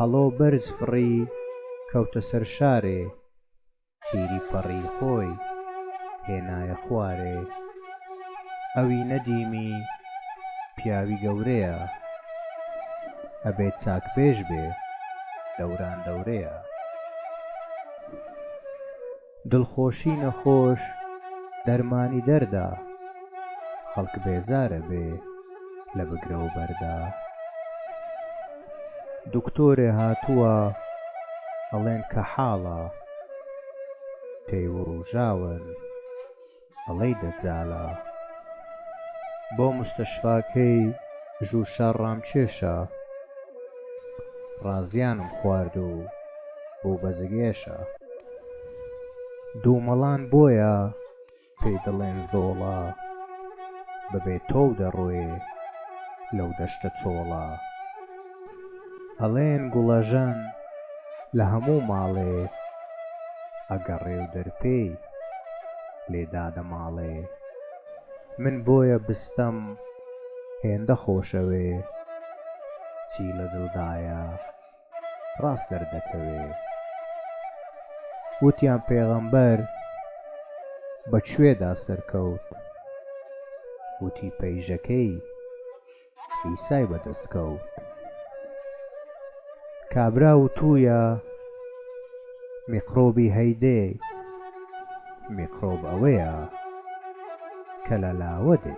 هەڵۆ بەرز فڕی کەوتە سەر شارێ، تیری پەڕی خۆی هێنایە خوارێ. ئەوی نەدیمی پیاوی گەورەیە، ئەبێت چاکبێژ بێ دەوران دەورەیە. دڵخۆشی نەخۆش دەرمانی دەردا، خەڵک بێزارە بێ لە بگرە و بەردا. دوکتۆرێ هاتووە ئەڵێن کە حاڵە، تێیوڕوژاون ئەڵەی دەجالە. بۆ مستەشفاکەی ژوور شەڕام کێشە، ڕازیانم خوارد و بوو بەزگێشە. دوومەڵان بۆیە پێی دەڵێن زۆڵە، بەبێ تۆ دەڕوێ لەو دەشتە چۆڵە. ئەڵێن گوڵەژەن لە هەموو ماڵێ، ئەگەڕێ و دەرپێی لێدا دەماڵێ. من بۆیە بستەم هێندە خۆشەوێ، چی لە دڵدایە ڕاست دەردەکەوێ. وتیان پێغەمبەر بەکوێدا سەرکەوت، وتی پەیژەکەی ئیسای بەدەستکەوت. کابرا وتوویە میقرۆبی هەیدێ، میقرۆب ئەوەیە کە لە لاوە دێ.